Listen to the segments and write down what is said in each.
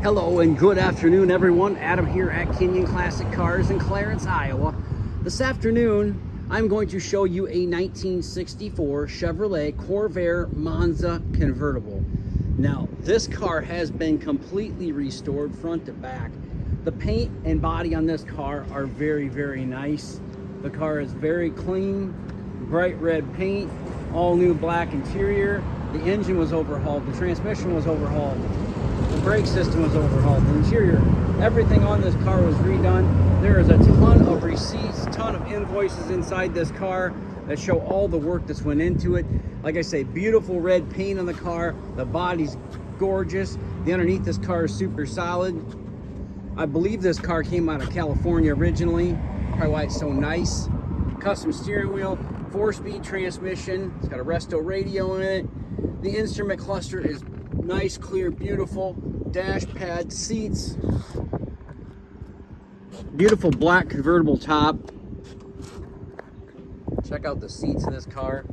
Hello and good afternoon, everyone. Adam here at Kenyon Classic Cars in Clarence, Iowa. This afternoon, I'm going to show you a 1964 Chevrolet Corvair Monza convertible. Now, this car has been completely restored front to back. The paint and body on this car are very, very nice. The car is very clean, bright red paint, all new black interior. The engine was overhauled, the transmission was overhauled. The brake system was overhauled, the interior, everything on this car was redone. There is a ton of receipts, ton of invoices inside this car that show all the work that's went into it. Like I say, beautiful red paint on the car. The body's gorgeous. The underneath this car is super solid. I believe this car came out of California originally, probably why it's so nice. Custom steering wheel, 4-speed transmission. It's got a resto radio in it. The instrument cluster is nice, clear, beautiful. Dash pad, seats, beautiful black convertible top. Check out the seats in this car.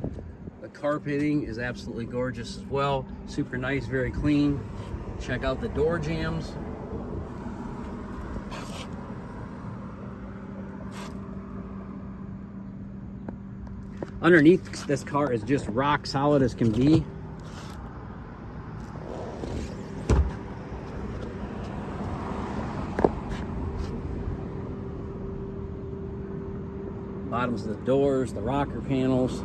The carpeting is absolutely gorgeous as well. Super nice, very clean. Check out the door jambs. Underneath this car is just rock solid as can be. Bottoms of the doors, the rocker panels.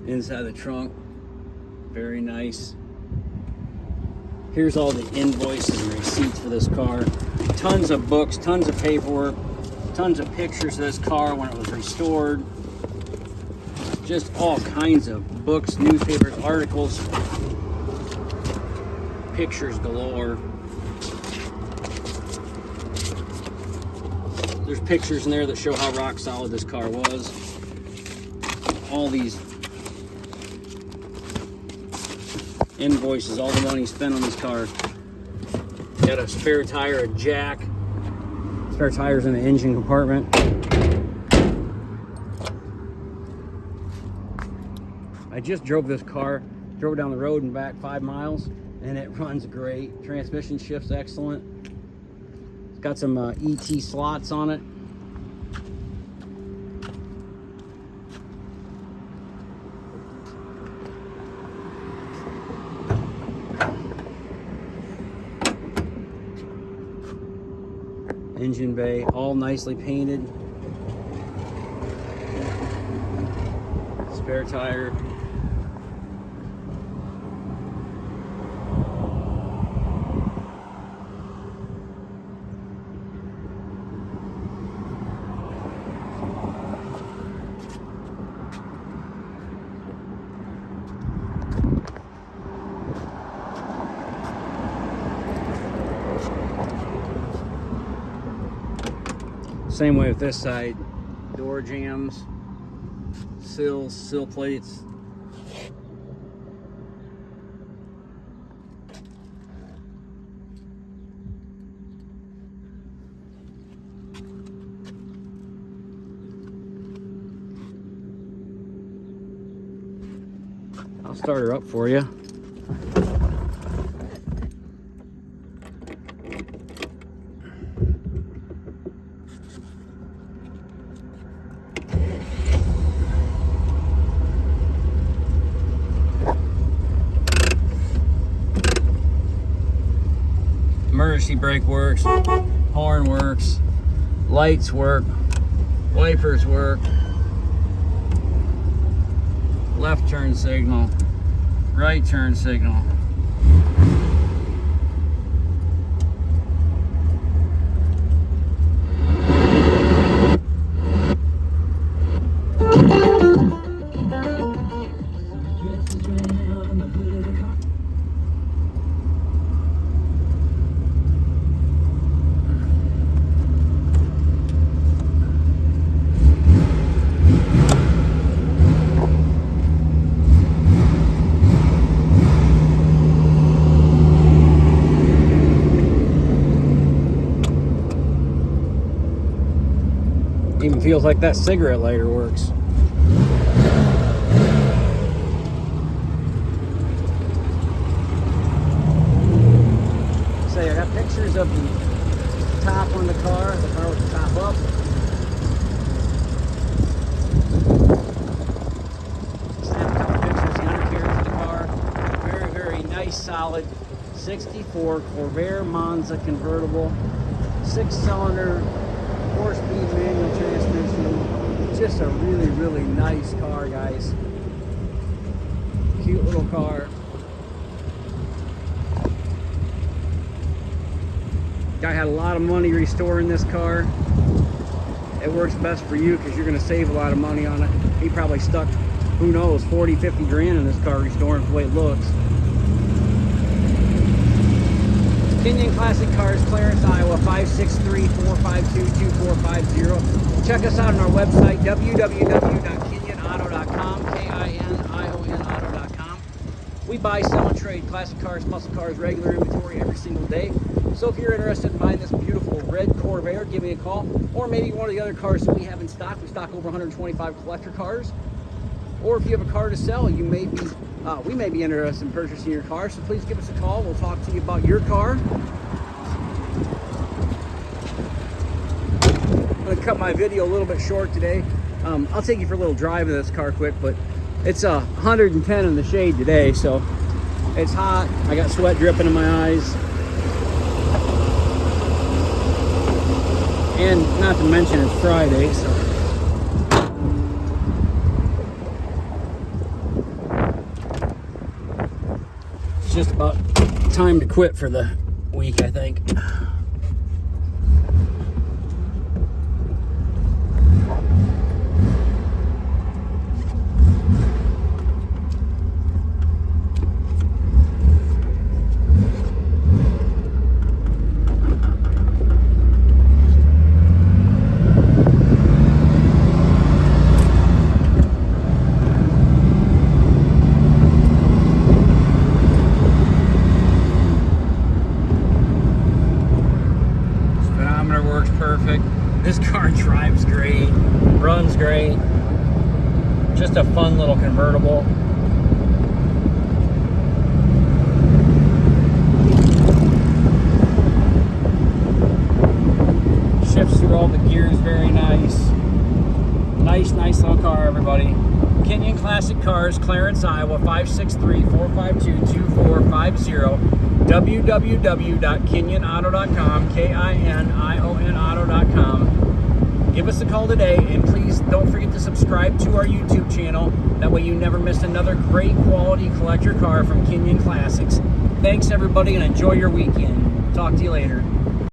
Inside the trunk, very nice. Here's all the invoices and receipts for this car. Tons of books, tons of paperwork, tons of pictures of this car when it was restored. Just all kinds of books, newspapers, articles, pictures galore. There's pictures in there that show how rock solid this car was. All these invoices, all the money spent on this car. Got a spare tire, a jack. Spare tires in the engine compartment. I just drove this car, drove down the road and back 5 miles, and it runs great. Transmission shift's excellent. It's got some ET slots on it. Engine bay, all nicely painted. Spare tire. Same way with this side. Door jambs, sills, sill plates. I'll start her up for you. Emergency brake works, horn works, lights work, wipers work, left turn signal, right turn signal. feels like that cigarette lighter works. So I got pictures of the top on the car with the top up. Snap a couple pictures of the undercarriage of the car. Very, very nice, solid 64 Corvair Monza convertible. 6-cylinder, 4-speed manual transmission. Just a really, really nice car, guys. Cute little car. Guy had a lot of money restoring this car. It works best for you because you're going to save a lot of money on it. He probably stuck, who knows, 40, 50 grand in this car restoring the way it looks. Kenyon Classic Cars, Clarence, Iowa, 563-452-2450. Check us out on our website, www.kenyonauto.com, KINIONauto.com. We buy, sell, and trade classic cars, muscle cars, regular inventory every single day. So if you're interested in buying this beautiful red Corvair, give me a call. Or maybe one of the other cars that we have in stock. We stock over 125 collector cars. Or if you have a car to sell, you may be, we may be interested in purchasing your car. So please give us a call. We'll talk to you about your car. I'm going to cut my video a little bit short today. I'll take you for a little drive in this car quick, but it's 110 in the shade today, so it's hot. I got sweat dripping in my eyes. And not to mention it's Friday, so. It's just about time to quit for the week, I think. Works perfect. This car drives great, runs great. Just a fun little convertible. Shifts through all the gears very nice. Nice little car, everybody. Kenyon Classic Cars, Clarence, Iowa, 563-452-2450. www.kenyonauto.com, KINIONauto.com. Give us a call today, and please don't forget to subscribe to our YouTube channel. That way you never miss another great quality collector car from Kenyon Classics. Thanks, everybody, and enjoy your weekend. Talk to you later.